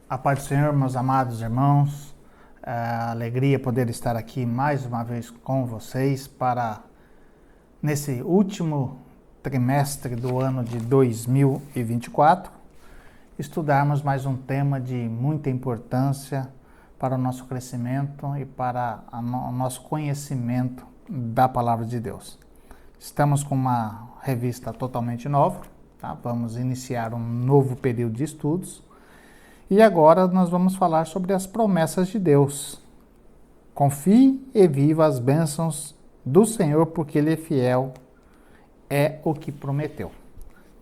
A paz do Senhor, meus amados irmãos, é a alegria poder estar aqui mais uma vez com vocês para, nesse último trimestre do ano de 2024, estudarmos mais um tema de muita importância para o nosso crescimento e para o nosso conhecimento da Palavra de Deus. Estamos com uma revista totalmente nova, tá? Vamos iniciar um novo período de estudos. E agora nós vamos falar sobre as promessas de Deus. Confie e viva as bênçãos do Senhor, porque Ele é fiel, é o que prometeu.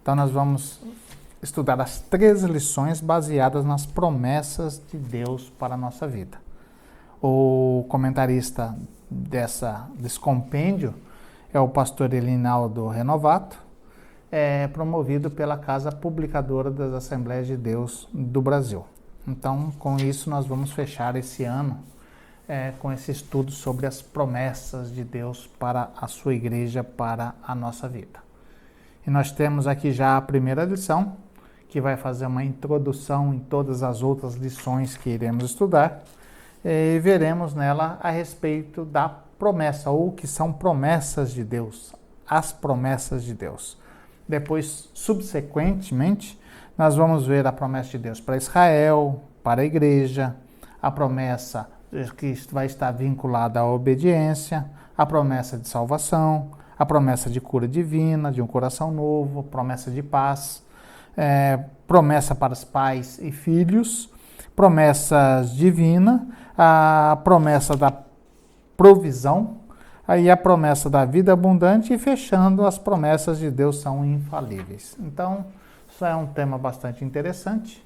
Então nós vamos estudar as 3 lições baseadas nas promessas de Deus para a nossa vida. O comentarista desse compêndio é o pastor Elinaldo Renovato, promovido pela Casa Publicadora das Assembleias de Deus do Brasil. Então, com isso, nós vamos fechar esse ano com esse estudo sobre as promessas de Deus para a sua igreja, para a nossa vida. E nós temos aqui já a primeira lição, que vai fazer uma introdução em todas as outras lições que iremos estudar, e veremos nela a respeito da promessa, ou que são promessas de Deus, as promessas de Deus. Depois, subsequentemente, nós vamos ver a promessa de Deus para Israel, para a igreja, a promessa que vai estar vinculada à obediência, a promessa de salvação, a promessa de cura divina, de um coração novo, promessa de paz, promessa para os pais e filhos, promessas divinas, a promessa da provisão, aí a promessa da vida abundante e fechando, as promessas de Deus são infalíveis. Então, isso é um tema bastante interessante.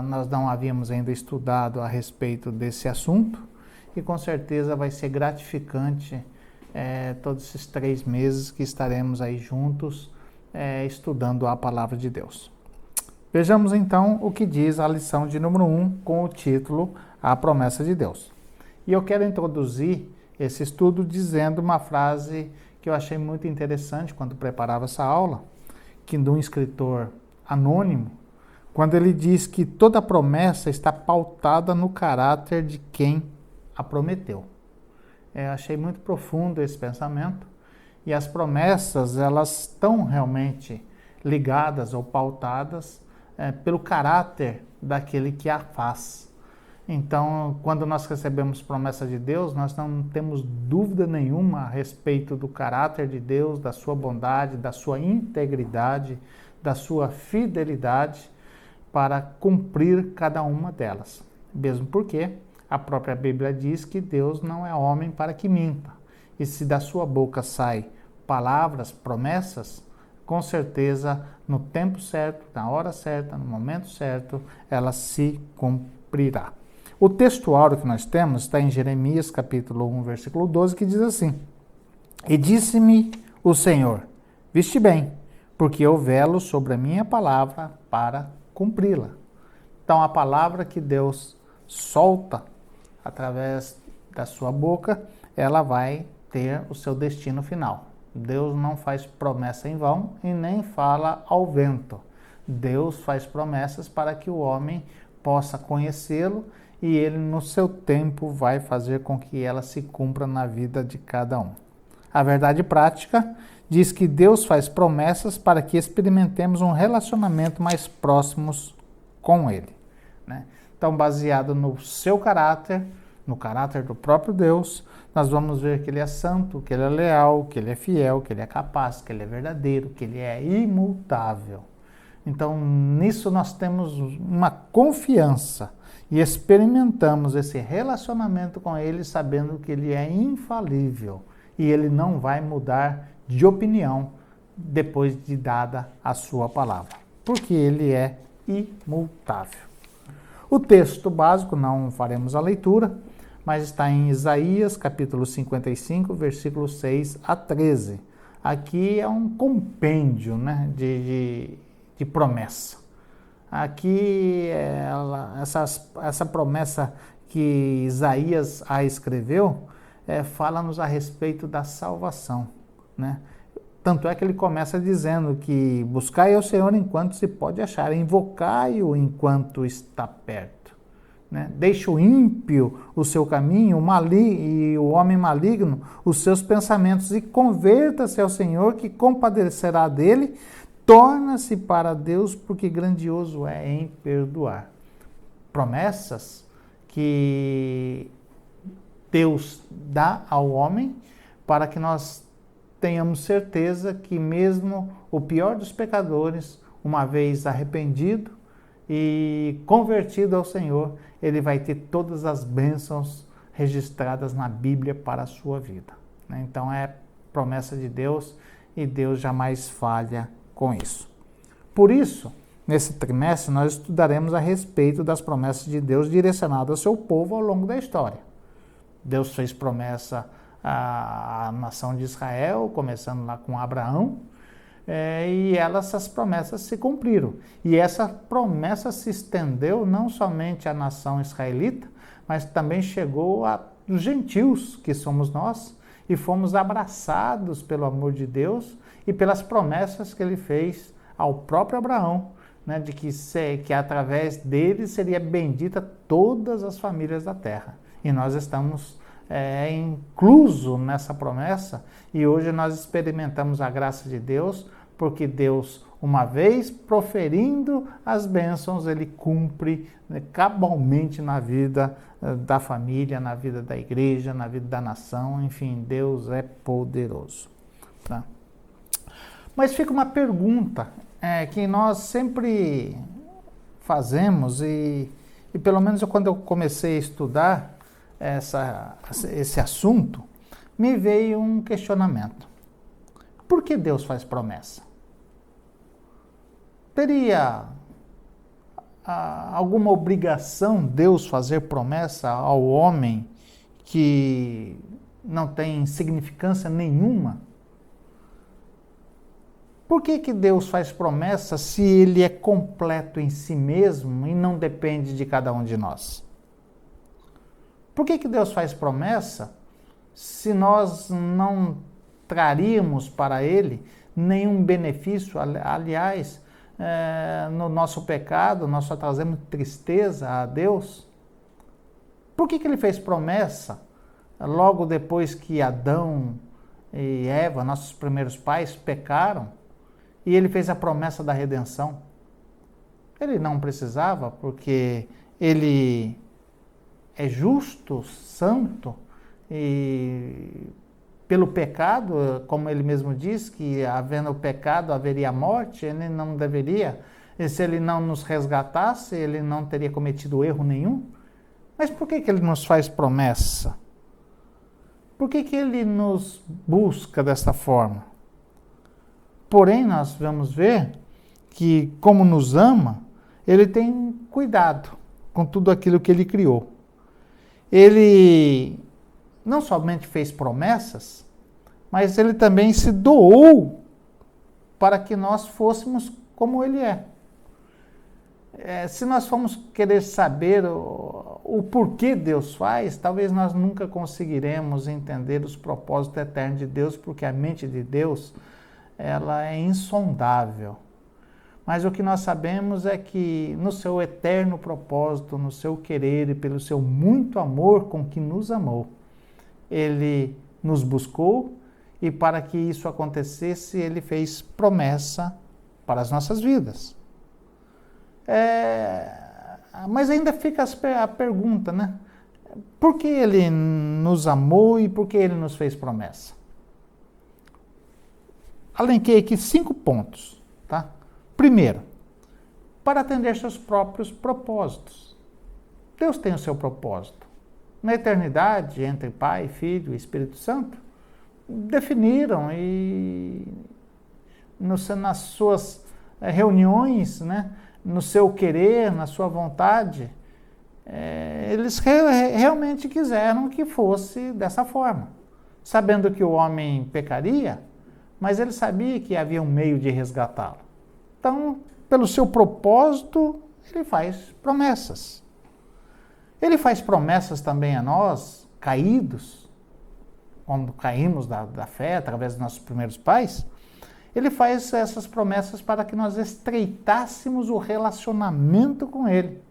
Nós não havíamos ainda estudado a respeito desse assunto e com certeza vai ser gratificante todos esses 3 meses que estaremos aí juntos estudando a palavra de Deus. Vejamos então o que diz a lição de número 1 com o título A Promessa de Deus. E eu quero introduzir esse estudo dizendo uma frase que eu achei muito interessante quando preparava essa aula, que de um escritor anônimo, quando ele diz que toda promessa está pautada no caráter de quem a prometeu. Eu achei muito profundo esse pensamento, e as promessas, elas estão realmente ligadas ou pautadas pelo caráter daquele que a faz. Então, quando nós recebemos promessa de Deus, nós não temos dúvida nenhuma a respeito do caráter de Deus, da sua bondade, da sua integridade, da sua fidelidade para cumprir cada uma delas. Mesmo porque a própria Bíblia diz que Deus não é homem para que minta. E se da sua boca saem palavras, promessas, com certeza, no tempo certo, na hora certa, no momento certo, ela se cumprirá. O texto áureo que nós temos está em Jeremias, capítulo 1, versículo 12, que diz assim: E disse-me o Senhor, viste bem, porque eu velo sobre a minha palavra para cumpri-la. Então, a palavra que Deus solta através da sua boca, ela vai ter o seu destino final. Deus não faz promessa em vão e nem fala ao vento. Deus faz promessas para que o homem possa conhecê-lo e ele, no seu tempo, vai fazer com que ela se cumpra na vida de cada um. A verdade prática diz que Deus faz promessas para que experimentemos um relacionamento mais próximo com Ele, né? Então, baseado no seu caráter, no caráter do próprio Deus, nós vamos ver que Ele é santo, que Ele é leal, que Ele é fiel, que Ele é capaz, que Ele é verdadeiro, que Ele é imutável. Então, nisso nós temos uma confiança e experimentamos esse relacionamento com Ele sabendo que Ele é infalível e Ele não vai mudar de opinião depois de dada a sua palavra, porque Ele é imutável. O texto básico, não faremos a leitura, mas está em Isaías, capítulo 55, versículos 6 a 13. Aqui é um compêndio, né, de promessa. Aqui, essa promessa que Isaías a escreveu, fala-nos a respeito da salvação, né? Tanto é que ele começa dizendo que buscai ao Senhor enquanto se pode achar, invocai-o enquanto está perto. Né? Deixa o ímpio o seu caminho, e o homem maligno os seus pensamentos, e converta-se ao Senhor, que compadecerá dele, torna-se para Deus, porque grandioso é em perdoar. Promessas que Deus dá ao homem para que nós tenhamos certeza que mesmo o pior dos pecadores, uma vez arrependido e convertido ao Senhor, ele vai ter todas as bênçãos registradas na Bíblia para a sua vida. Então é promessa de Deus e Deus jamais falha com isso. Por isso, nesse trimestre, nós estudaremos a respeito das promessas de Deus direcionadas ao seu povo ao longo da história. Deus fez promessa à nação de Israel, começando lá com Abraão, e essas promessas se cumpriram. E essa promessa se estendeu não somente à nação israelita, mas também chegou aos gentios, que somos nós, e fomos abraçados pelo amor de Deus e pelas promessas que ele fez ao próprio Abraão, né, de que através dele seria bendita todas as famílias da terra. E nós estamos incluso nessa promessa, e hoje nós experimentamos a graça de Deus, porque Deus, uma vez proferindo as bênçãos, ele cumpre cabalmente na vida da família, na vida da igreja, na vida da nação, enfim, Deus é poderoso. Tá? Mas fica uma pergunta que nós sempre fazemos, e pelo menos quando eu comecei a estudar esse assunto, me veio um questionamento. Por que Deus faz promessa? Teria alguma obrigação Deus fazer promessa ao homem que não tem significância nenhuma? Por que Deus faz promessa se ele é completo em si mesmo e não depende de cada um de nós? Por que Deus faz promessa se nós não traríamos para ele nenhum benefício? Aliás, no nosso pecado, nós só trazemos tristeza a Deus. Por que ele fez promessa logo depois que Adão e Eva, nossos primeiros pais, pecaram? E ele fez a promessa da redenção. Ele não precisava, porque ele é justo, santo, e pelo pecado, como ele mesmo diz, que havendo o pecado haveria morte, ele não deveria, e se ele não nos resgatasse, ele não teria cometido erro nenhum. Mas por que ele nos faz promessa? Por que ele nos busca dessa forma? Porém, nós vamos ver que, como nos ama, ele tem cuidado com tudo aquilo que ele criou. Ele não somente fez promessas, mas ele também se doou para que nós fôssemos como ele é. Se nós formos querer saber o porquê Deus faz, talvez nós nunca conseguiremos entender os propósitos eternos de Deus, porque a mente de Deus, ela é insondável. Mas o que nós sabemos é que no seu eterno propósito, no seu querer e pelo seu muito amor com que nos amou, ele nos buscou, e para que isso acontecesse, ele fez promessa para as nossas vidas. Mas ainda fica a pergunta, né? Por que ele nos amou e por que ele nos fez promessa? Alenquei aqui 5 pontos, tá? Primeiro, para atender seus próprios propósitos. Deus tem o seu propósito. Na eternidade, entre Pai, Filho e Espírito Santo, definiram e nas suas reuniões, né, no seu querer, na sua vontade, eles realmente quiseram que fosse dessa forma. Sabendo que o homem pecaria, mas ele sabia que havia um meio de resgatá-lo. Então, pelo seu propósito, ele faz promessas. Ele faz promessas também a nós, caídos, quando caímos da fé, através dos nossos primeiros pais, Ele faz essas promessas para que nós estreitássemos o relacionamento com Ele.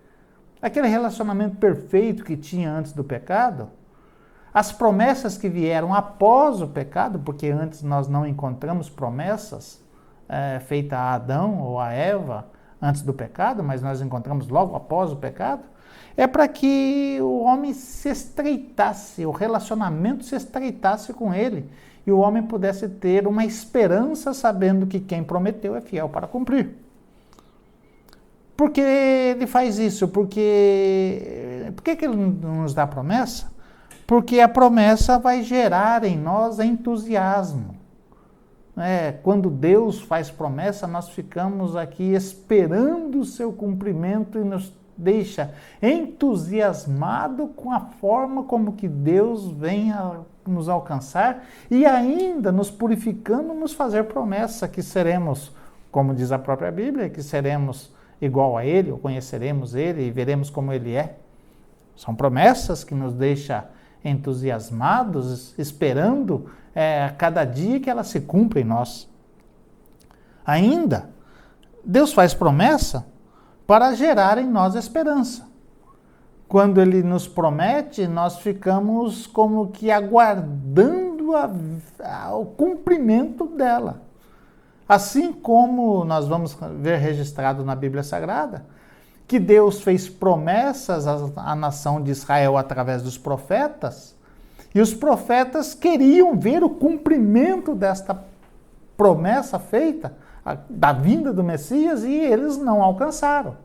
Aquele relacionamento perfeito que tinha antes do pecado, as promessas que vieram após o pecado, porque antes nós não encontramos promessas feitas a Adão ou a Eva antes do pecado, mas nós encontramos logo após o pecado, é para que o homem se estreitasse, o relacionamento se estreitasse com Ele, e o homem pudesse ter uma esperança sabendo que quem prometeu é fiel para cumprir. Por que ele faz isso? Por que ele não nos dá promessa? Porque a promessa vai gerar em nós entusiasmo. Quando Deus faz promessa, nós ficamos aqui esperando o seu cumprimento e nos deixa entusiasmado com a forma como que Deus vem a nos alcançar e ainda nos purificando, nos fazer promessa que seremos, como diz a própria Bíblia, que seremos igual a Ele, ou conheceremos Ele e veremos como Ele é. São promessas que nos deixam entusiasmados, esperando a cada dia que elas se cumprem em nós. Ainda, Deus faz promessa para gerar em nós esperança. Quando Ele nos promete, nós ficamos como que aguardando o cumprimento dela. Assim como nós vamos ver registrado na Bíblia Sagrada, que Deus fez promessas à nação de Israel através dos profetas, e os profetas queriam ver o cumprimento desta promessa feita, da vinda do Messias, e eles não alcançaram.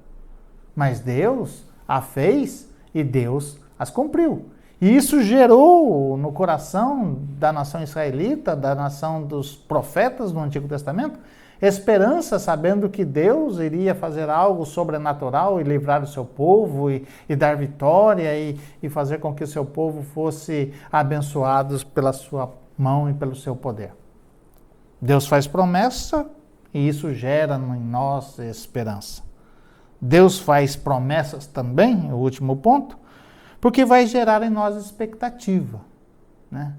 Mas Deus a fez e Deus as cumpriu. E isso gerou no coração da nação israelita, da nação dos profetas do Antigo Testamento, esperança, sabendo que Deus iria fazer algo sobrenatural e livrar o seu povo e dar vitória e fazer com que o seu povo fosse abençoado pela sua mão e pelo seu poder. Deus faz promessa e isso gera em nós esperança. Deus faz promessas também, o último ponto, porque vai gerar em nós expectativa, né?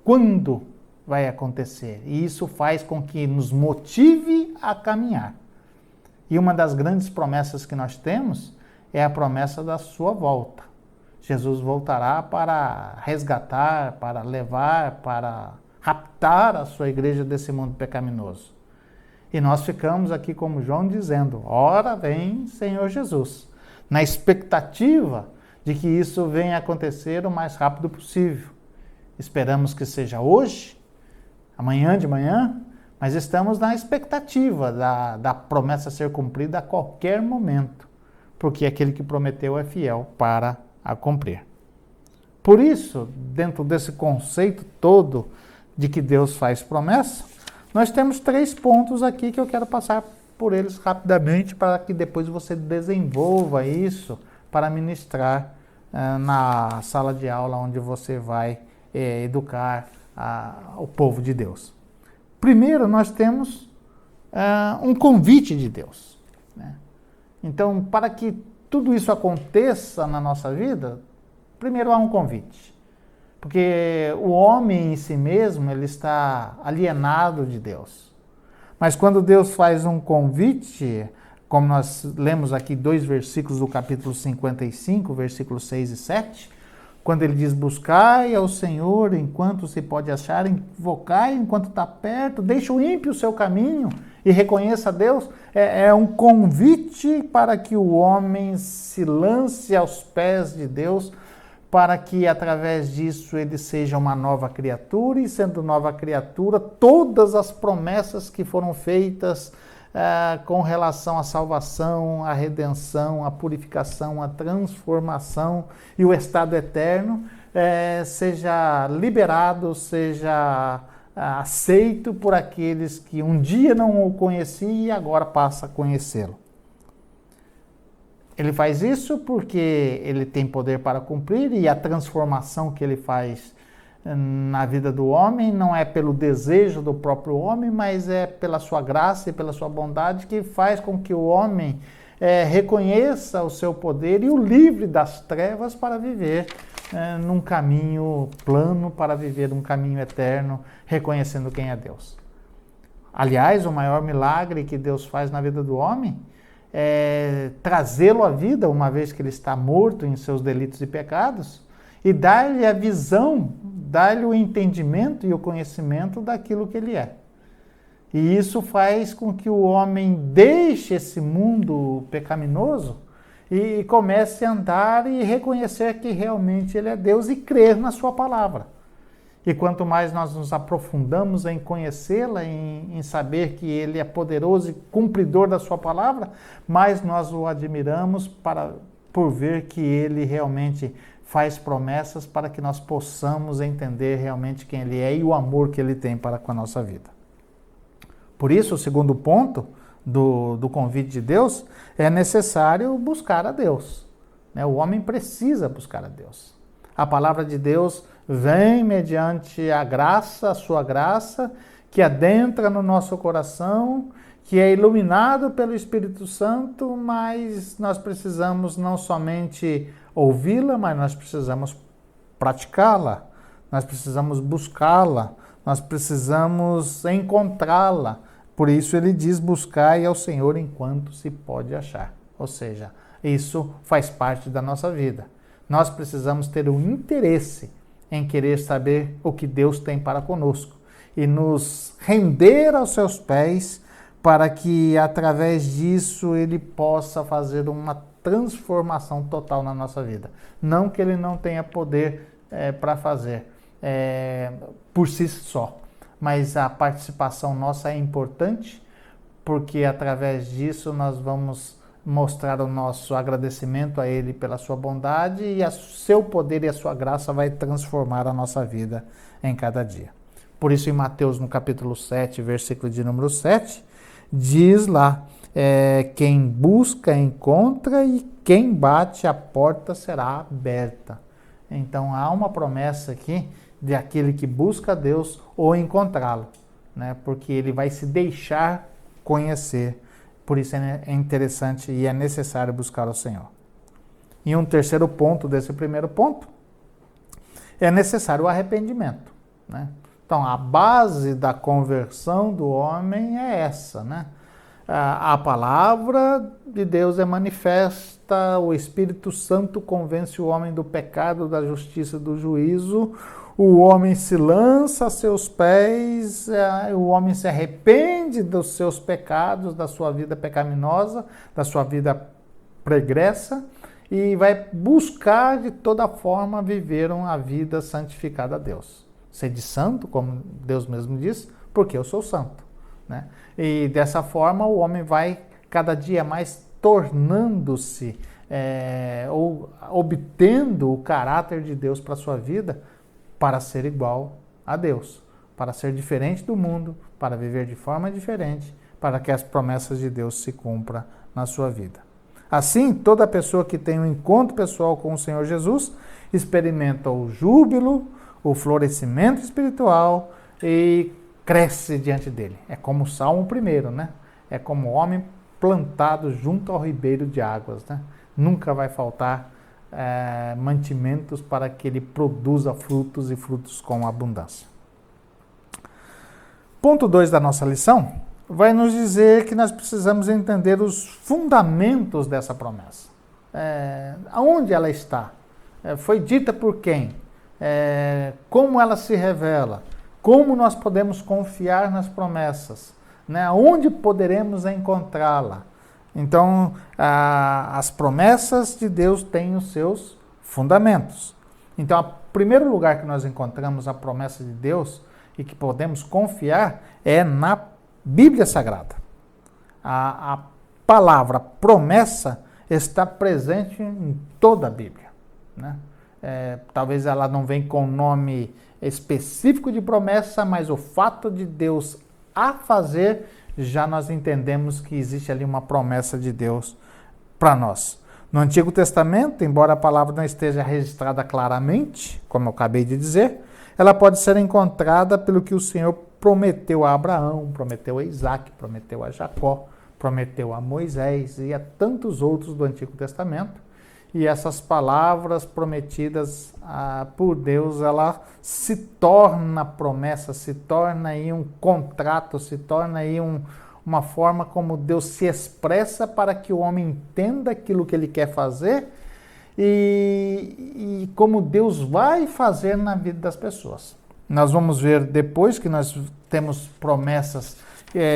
Quando vai acontecer? E isso faz com que nos motive a caminhar. E uma das grandes promessas que nós temos é a promessa da sua volta. Jesus voltará para resgatar, para levar, para raptar a sua igreja desse mundo pecaminoso. E nós ficamos aqui como João dizendo, ora vem Senhor Jesus, na expectativa de que isso venha acontecer o mais rápido possível. Esperamos que seja hoje, amanhã de manhã, mas estamos na expectativa da promessa ser cumprida a qualquer momento, porque aquele que prometeu é fiel para a cumprir. Por isso, dentro desse conceito todo de que Deus faz promessa, nós temos 3 pontos aqui que eu quero passar por eles rapidamente para que depois você desenvolva isso para ministrar na sala de aula onde você vai educar o povo de Deus. Primeiro, nós temos um convite de Deus, né? Então, para que tudo isso aconteça na nossa vida, primeiro há um convite. Porque o homem em si mesmo, ele está alienado de Deus. Mas quando Deus faz um convite, como nós lemos aqui 2 versículos do capítulo 55, versículos 6 e 7, quando ele diz, buscai ao Senhor enquanto se pode achar, invocai enquanto está perto, deixa o ímpio o seu caminho e reconheça a Deus, é um convite para que o homem se lance aos pés de Deus, para que através disso ele seja uma nova criatura, e sendo nova criatura, todas as promessas que foram feitas com relação à salvação, à redenção, à purificação, à transformação e o estado eterno, seja liberado, seja aceito por aqueles que um dia não o conheciam e agora passa a conhecê-lo. Ele faz isso porque ele tem poder para cumprir, e a transformação que ele faz na vida do homem não é pelo desejo do próprio homem, mas é pela sua graça e pela sua bondade que faz com que o homem reconheça o seu poder e o livre das trevas para viver num caminho plano, para viver um caminho eterno, reconhecendo quem é Deus. Aliás, o maior milagre que Deus faz na vida do homem é trazê-lo à vida, uma vez que ele está morto em seus delitos e pecados, e dar-lhe a visão, dar-lhe o entendimento e o conhecimento daquilo que ele é. E isso faz com que o homem deixe esse mundo pecaminoso e comece a andar e reconhecer que realmente ele é Deus e crer na sua palavra. E quanto mais nós nos aprofundamos em conhecê-la, em saber que ele é poderoso e cumpridor da sua palavra, mais nós o admiramos por ver que ele realmente faz promessas para que nós possamos entender realmente quem ele é e o amor que ele tem para com a nossa vida. Por isso, o segundo ponto do convite de Deus é necessário buscar a Deus. O homem precisa buscar a Deus. A palavra de Deus vem mediante a graça, a sua graça, que adentra no nosso coração, que é iluminado pelo Espírito Santo, mas nós precisamos não somente ouvi-la, mas nós precisamos praticá-la, nós precisamos buscá-la, nós precisamos encontrá-la. Por isso ele diz: buscai ao Senhor enquanto se pode achar. Ou seja, isso faz parte da nossa vida. Nós precisamos ter um interesse em querer saber o que Deus tem para conosco e nos render aos seus pés para que, através disso, ele possa fazer uma transformação total na nossa vida. Não que ele não tenha poder para fazer por si só, mas a participação nossa é importante, porque através disso nós vamos mostrar o nosso agradecimento a ele pela sua bondade, e o seu poder e a sua graça vai transformar a nossa vida em cada dia. Por isso, em Mateus, no capítulo 7, versículo de número 7, diz lá: quem busca, encontra, e quem bate, a porta será aberta. Então, há uma promessa aqui de aquele que busca a Deus ou encontrá-lo, né? Porque ele vai se deixar conhecer. Por isso é interessante e é necessário buscar o Senhor. E um terceiro ponto desse primeiro ponto, é necessário o arrependimento, né? Então, a base da conversão do homem é essa, né? A palavra de Deus é manifesta, o Espírito Santo convence o homem do pecado, da justiça e do juízo, o homem se lança a seus pés, o homem se arrepende dos seus pecados, da sua vida pecaminosa, da sua vida pregressa, e vai buscar de toda forma viver uma vida santificada a Deus. Sede santo, como Deus mesmo diz, porque eu sou santo, né? E dessa forma o homem vai cada dia mais tornando-se, ou obtendo o caráter de Deus para a sua vida, para ser igual a Deus, para ser diferente do mundo, para viver de forma diferente, para que as promessas de Deus se cumpram na sua vida. Assim, toda pessoa que tem um encontro pessoal com o Senhor Jesus experimenta o júbilo, o florescimento espiritual e cresce diante dele. É como o Salmo 1, né? É como o homem plantado junto ao ribeiro de águas, né? Nunca vai faltar mantimentos para que ele produza frutos e frutos com abundância. Ponto 2 da nossa lição vai nos dizer que nós precisamos entender os fundamentos dessa promessa. Aonde ela está? Foi dita por quem? Como ela se revela? Como nós podemos confiar nas promessas? Né? Onde poderemos encontrá-la? Então, as promessas de Deus têm os seus fundamentos. Então, o primeiro lugar que nós encontramos a promessa de Deus e que podemos confiar é na Bíblia Sagrada. A palavra promessa está presente em toda a Bíblia, né? Talvez ela não venha com nome específico de promessa, mas o fato de Deus a fazer, já nós entendemos que existe ali uma promessa de Deus para nós. No Antigo Testamento, embora a palavra não esteja registrada claramente, como eu acabei de dizer, ela pode ser encontrada pelo que o Senhor prometeu a Abraão, prometeu a Isaac, prometeu a Jacó, prometeu a Moisés e a tantos outros do Antigo Testamento. e essas palavras prometidas por Deus, ela se torna promessa, se torna aí um contrato, se torna aí uma forma como Deus se expressa para que o homem entenda aquilo que ele quer fazer e como Deus vai fazer na vida das pessoas. Nós vamos ver depois que nós temos promessas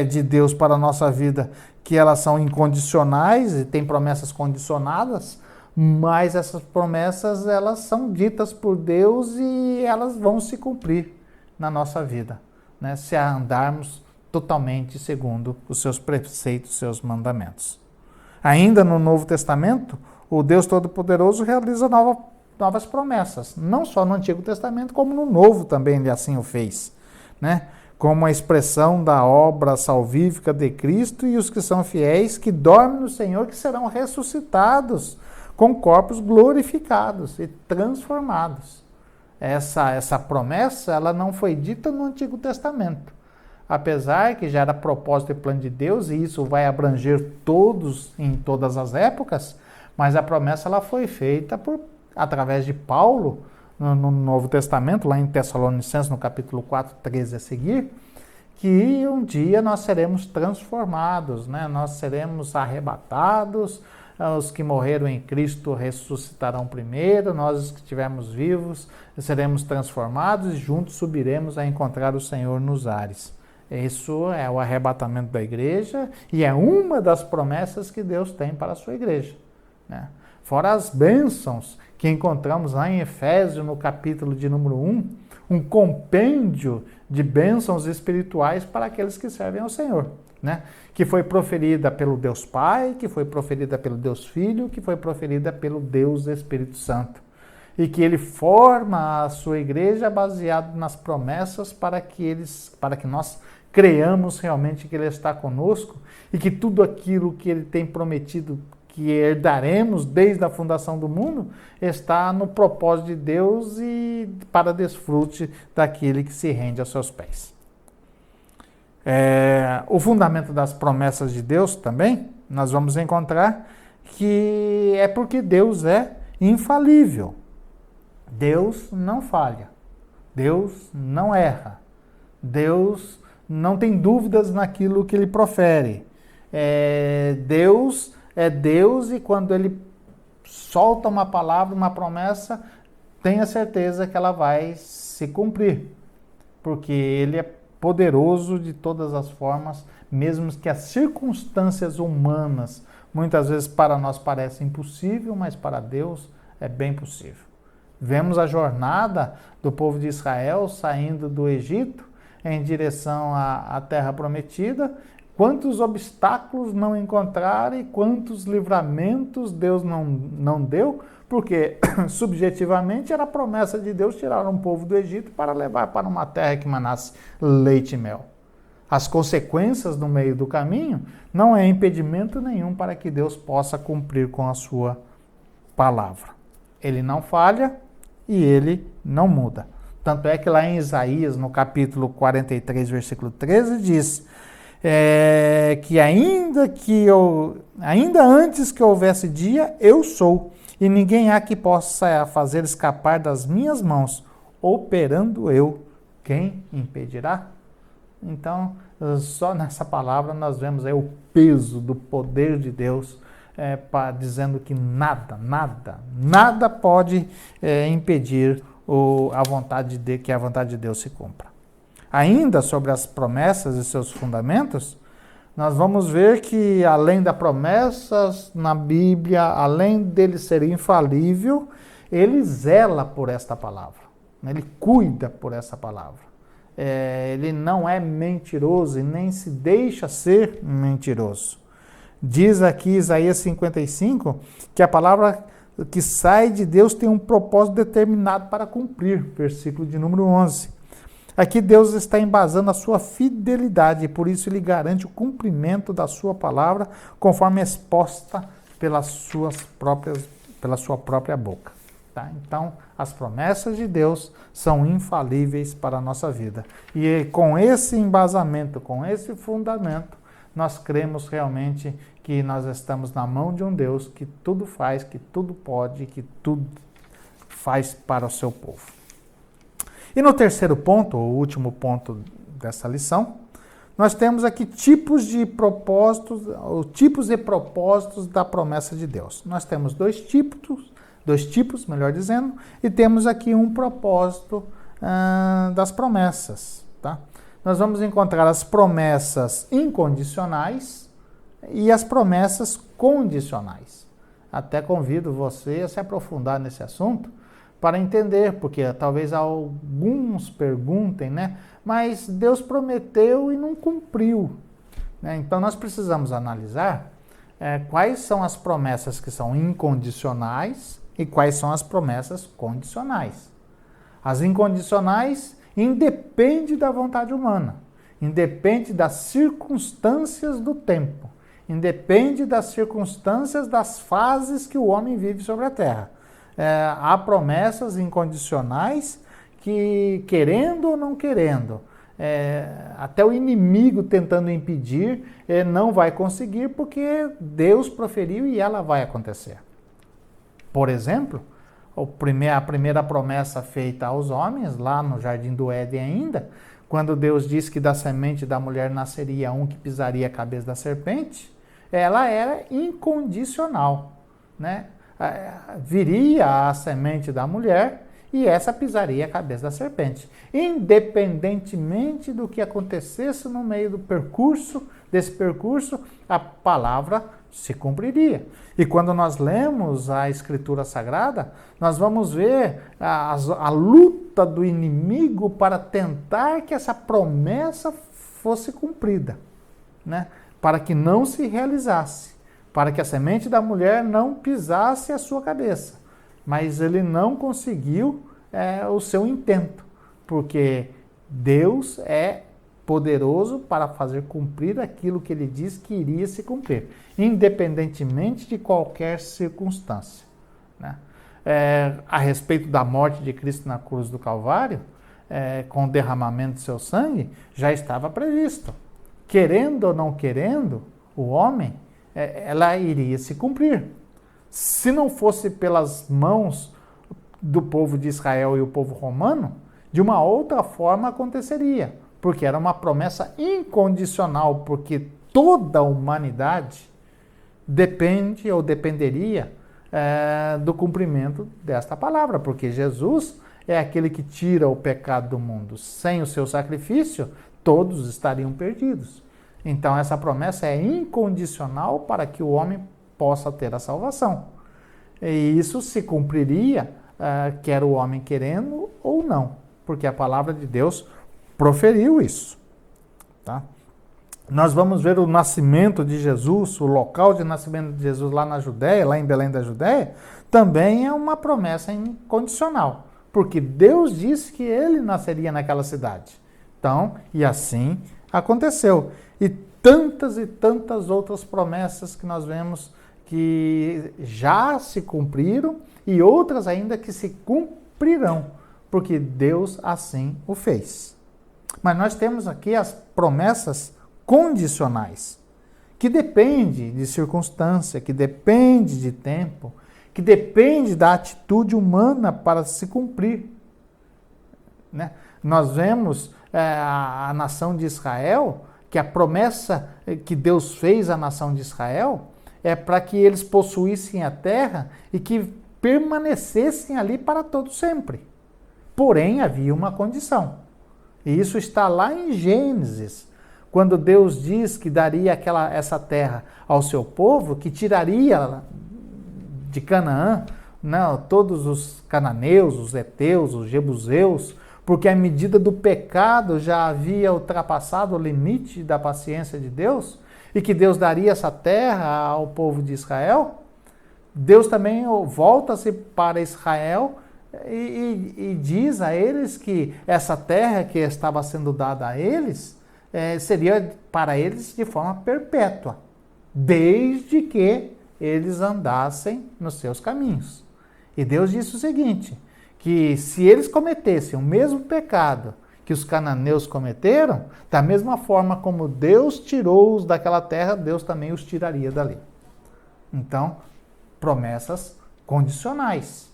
de Deus para a nossa vida, que elas são incondicionais e tem promessas condicionadas, mas essas promessas elas são ditas por Deus e elas vão se cumprir na nossa vida, né? Se andarmos totalmente segundo os seus preceitos, seus mandamentos. Ainda no Novo Testamento, o Deus Todo-Poderoso realiza novas promessas, não só no Antigo Testamento, como no Novo também ele assim o fez, né? Como a expressão da obra salvífica de Cristo e os que são fiéis, que dormem no Senhor, que serão ressuscitados com corpos glorificados e transformados. Essa promessa ela não foi dita no Antigo Testamento, apesar que já era propósito e plano de Deus, e isso vai abranger todos em todas as épocas, mas a promessa ela foi feita através de Paulo, no Novo Testamento, lá em Tessalonicenses, no capítulo 4, 13 a seguir, que um dia nós seremos transformados, né? Nós seremos arrebatados, os que morreram em Cristo ressuscitarão primeiro, nós os que estivermos vivos seremos transformados e juntos subiremos a encontrar o Senhor nos ares. Isso é o arrebatamento da igreja e é uma das promessas que Deus tem para a sua igreja, né? Fora as bênçãos que encontramos lá em Efésios, no capítulo de número 1, um compêndio de bênçãos espirituais para aqueles que servem ao Senhor, né? Que foi proferida pelo Deus Pai, que foi proferida pelo Deus Filho, que foi proferida pelo Deus Espírito Santo. E que ele forma a sua igreja baseado nas promessas para que nós creiamos realmente que ele está conosco e que tudo aquilo que ele tem prometido que herdaremos desde a fundação do mundo, está no propósito de Deus e para desfrute daquele que se rende aos seus pés. O fundamento das promessas de Deus também, nós vamos encontrar que é porque Deus é infalível. Deus não falha. Deus não erra. Deus não tem dúvidas naquilo que ele profere. Deus é Deus e quando ele solta uma palavra, uma promessa, tenha certeza que ela vai se cumprir, porque ele é poderoso de todas as formas, mesmo que as circunstâncias humanas muitas vezes para nós parecem impossível, mas para Deus é bem possível. Vemos a jornada do povo de Israel saindo do Egito em direção à terra prometida. Quantos obstáculos não encontraram e quantos livramentos Deus não deu, porque subjetivamente era a promessa de Deus tirar um povo do Egito para levar para uma terra que manasse leite e mel. As consequências no meio do caminho não é impedimento nenhum para que Deus possa cumprir com a sua palavra. Ele não falha e ele não muda. Tanto é que lá em Isaías, no capítulo 43, versículo 13, diz que ainda antes que houvesse dia, eu sou, e ninguém há que possa fazer escapar das minhas mãos. Operando eu, quem impedirá? Então, só nessa palavra nós vemos aí o peso do poder de Deus, dizendo que nada pode impedir a vontade que a vontade de Deus se cumpra. Ainda sobre as promessas e seus fundamentos, nós vamos ver que além das promessas na Bíblia, além dele ser infalível, ele zela por esta palavra, ele cuida por essa palavra. Ele não é mentiroso e nem se deixa ser mentiroso. Diz aqui Isaías 55 que a palavra que sai de Deus tem um propósito determinado para cumprir, versículo de número 11. Aqui Deus está embasando a sua fidelidade e por isso ele garante o cumprimento da sua palavra conforme exposta pela sua própria boca. Tá? Então, as promessas de Deus são infalíveis para a nossa vida. E com esse embasamento, com esse fundamento, nós cremos realmente que nós estamos na mão de um Deus que tudo faz, que tudo pode, que tudo faz para o seu povo. E no terceiro ponto, o último ponto dessa lição, nós temos aqui tipos e propósitos da promessa de Deus. Nós temos dois tipos, melhor dizendo, e temos aqui um propósito das promessas. Tá? Nós vamos encontrar as promessas incondicionais e as promessas condicionais. Até convido você a se aprofundar nesse assunto para entender, porque talvez alguns perguntem, né? Mas Deus prometeu e não cumpriu. Né? Então nós precisamos analisar quais são as promessas que são incondicionais e quais são as promessas condicionais. As incondicionais independem da vontade humana, independe das circunstâncias do tempo, independe das circunstâncias das fases que o homem vive sobre a terra. Há promessas incondicionais que, querendo ou não querendo, até o inimigo tentando impedir, não vai conseguir porque Deus proferiu e ela vai acontecer. Por exemplo, a primeira promessa feita aos homens, lá no Jardim do Éden ainda, quando Deus disse que da semente da mulher nasceria um que pisaria a cabeça da serpente, ela era incondicional, né? Viria a semente da mulher e essa pisaria a cabeça da serpente. Independentemente do que acontecesse no meio desse percurso, a palavra se cumpriria. E quando nós lemos a Escritura Sagrada, nós vamos ver a luta do inimigo para tentar que essa promessa fosse cumprida, né? Para que não se realizasse. Para que a semente da mulher não pisasse a sua cabeça. Mas ele não conseguiu o seu intento, porque Deus é poderoso para fazer cumprir aquilo que ele diz que iria se cumprir, independentemente de qualquer circunstância. Né? A respeito da morte de Cristo na cruz do Calvário, com o derramamento de seu sangue, já estava previsto. Querendo ou não querendo, o homem, ela iria se cumprir. Se não fosse pelas mãos do povo de Israel e o povo romano, de uma outra forma aconteceria, porque era uma promessa incondicional, porque toda a humanidade depende ou dependeria do cumprimento desta palavra, porque Jesus é aquele que tira o pecado do mundo. Sem o seu sacrifício, todos estariam perdidos. Então essa promessa é incondicional para que o homem possa ter a salvação. E isso se cumpriria, quer o homem querendo ou não, porque a palavra de Deus proferiu isso. Tá? Nós vamos ver o nascimento de Jesus, o local de nascimento de Jesus lá na Judéia, lá em Belém da Judéia, também é uma promessa incondicional, porque Deus disse que ele nasceria naquela cidade. Então, e assim aconteceu. E tantas outras promessas que nós vemos que já se cumpriram e outras ainda que se cumprirão, porque Deus assim o fez. Mas nós temos aqui as promessas condicionais, que depende de circunstância, que depende de tempo, que depende da atitude humana para se cumprir. Né? Nós vemos a nação de Israel, que a promessa que Deus fez à nação de Israel é para que eles possuíssem a terra e que permanecessem ali para todo sempre. Porém, havia uma condição. E isso está lá em Gênesis, quando Deus diz que daria essa terra ao seu povo, que tiraria de Canaã, não, todos os cananeus, os heteus, os jebuseus, porque a medida do pecado já havia ultrapassado o limite da paciência de Deus, e que Deus daria essa terra ao povo de Israel. Deus também volta-se para Israel e diz a eles que essa terra que estava sendo dada a eles seria para eles de forma perpétua, desde que eles andassem nos seus caminhos. E Deus disse o seguinte, que se eles cometessem o mesmo pecado que os cananeus cometeram, da mesma forma como Deus tirou-os daquela terra, Deus também os tiraria dali. Então, promessas condicionais,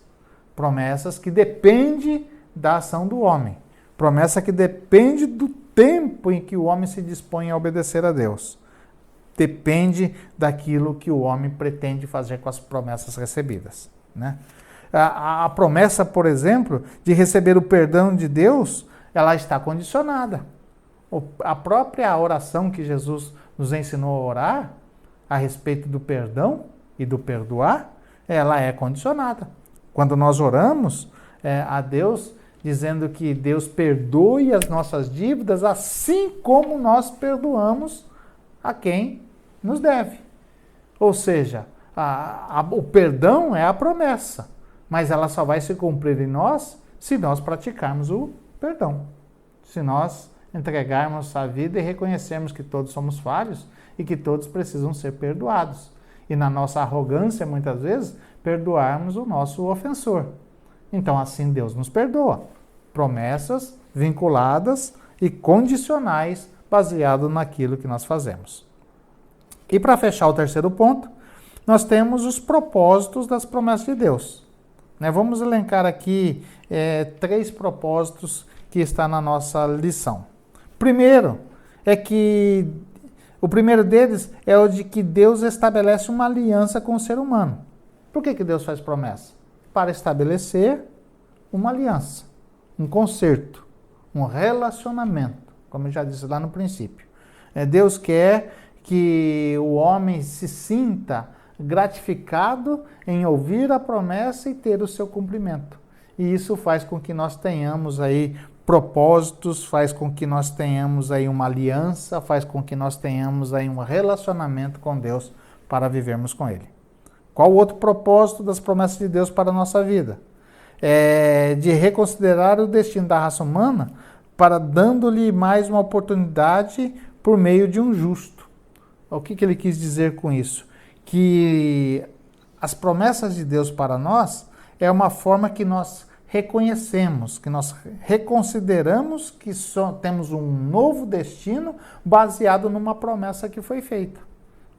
promessas que dependem da ação do homem, promessa que depende do tempo em que o homem se dispõe a obedecer a Deus. Depende daquilo que o homem pretende fazer com as promessas recebidas, né? A promessa, por exemplo, de receber o perdão de Deus, ela está condicionada. A própria oração que Jesus nos ensinou a orar, a respeito do perdão e do perdoar, ela é condicionada. Quando nós oramos a Deus, dizendo que Deus perdoe as nossas dívidas, assim como nós perdoamos a quem nos deve. Ou seja, o perdão é a promessa, mas ela só vai se cumprir em nós se nós praticarmos o perdão. Se nós entregarmos a vida e reconhecermos que todos somos falhos e que todos precisam ser perdoados. E na nossa arrogância, muitas vezes, perdoarmos o nosso ofensor. Então, assim Deus nos perdoa. Promessas vinculadas e condicionais, baseado naquilo que nós fazemos. E para fechar o terceiro ponto, nós temos os propósitos das promessas de Deus. Vamos elencar aqui 3 propósitos que está na nossa lição. Primeiro, o primeiro deles é o de que Deus estabelece uma aliança com o ser humano. Por que Deus faz promessa? Para estabelecer uma aliança, um concerto, um relacionamento, como eu já disse lá no princípio. Deus quer que o homem se sinta gratificado em ouvir a promessa e ter o seu cumprimento. E isso faz com que nós tenhamos aí propósitos, faz com que nós tenhamos aí uma aliança, faz com que nós tenhamos aí um relacionamento com Deus para vivermos com Ele. Qual o outro propósito das promessas de Deus para a nossa vida? De reconsiderar o destino da raça humana para dando-lhe mais uma oportunidade por meio de um justo. O que ele quis dizer com isso? Que as promessas de Deus para nós é uma forma que nós reconhecemos, que nós reconsideramos que temos um novo destino baseado numa promessa que foi feita,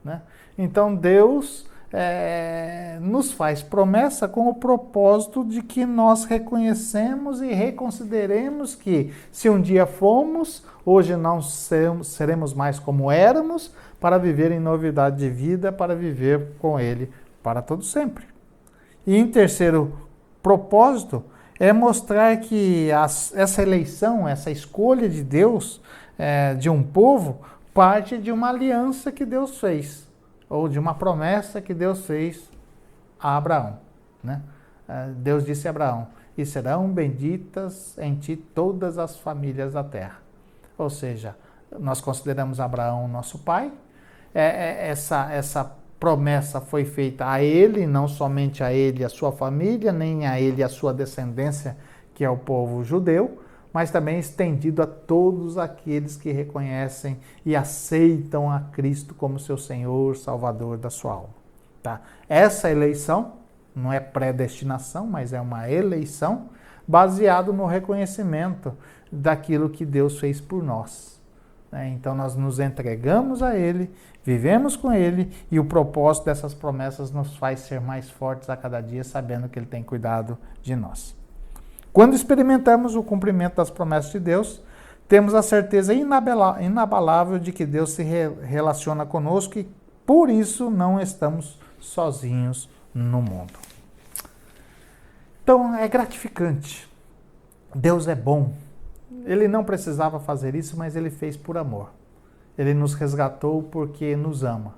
né? Então Deus nos faz promessa com o propósito de que nós reconhecemos e reconsideremos que se um dia fomos, hoje não seremos mais como éramos, para viver em novidade de vida, para viver com Ele para todo sempre. E em terceiro propósito, é mostrar que essa eleição, essa escolha de Deus, de um povo, parte de uma aliança que Deus fez, ou de uma promessa que Deus fez a Abraão, né? Deus disse a Abraão, e serão benditas em ti todas as famílias da terra. Ou seja, nós consideramos Abraão nosso pai, essa promessa foi feita a ele, não somente a ele e a sua família, nem a ele e a sua descendência, que é o povo judeu, mas também estendido a todos aqueles que reconhecem e aceitam a Cristo como seu Senhor, Salvador da sua alma. Tá? Essa eleição não é predestinação, mas é uma eleição baseado no reconhecimento daquilo que Deus fez por nós. Então nós nos entregamos a Ele, vivemos com Ele e o propósito dessas promessas nos faz ser mais fortes a cada dia, sabendo que Ele tem cuidado de nós. Quando experimentamos o cumprimento das promessas de Deus, temos a certeza inabalável de que Deus se relaciona conosco e por isso não estamos sozinhos no mundo. Então é gratificante. Deus é bom. Ele não precisava fazer isso, mas Ele fez por amor. Ele nos resgatou porque nos ama.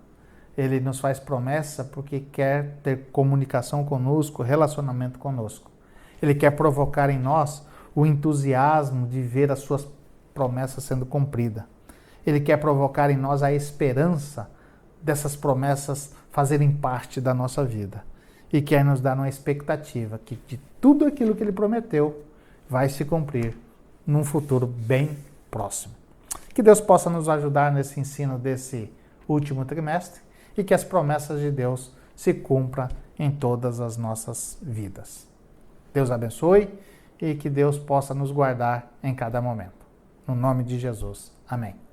Ele nos faz promessa porque quer ter comunicação conosco, relacionamento conosco. Ele quer provocar em nós o entusiasmo de ver as suas promessas sendo cumpridas. Ele quer provocar em nós a esperança dessas promessas fazerem parte da nossa vida. E quer nos dar uma expectativa que de tudo aquilo que Ele prometeu vai se cumprir num futuro bem próximo. Que Deus possa nos ajudar nesse ensino desse último trimestre e que as promessas de Deus se cumpram em todas as nossas vidas. Deus abençoe e que Deus possa nos guardar em cada momento. no nome de Jesus. Amém.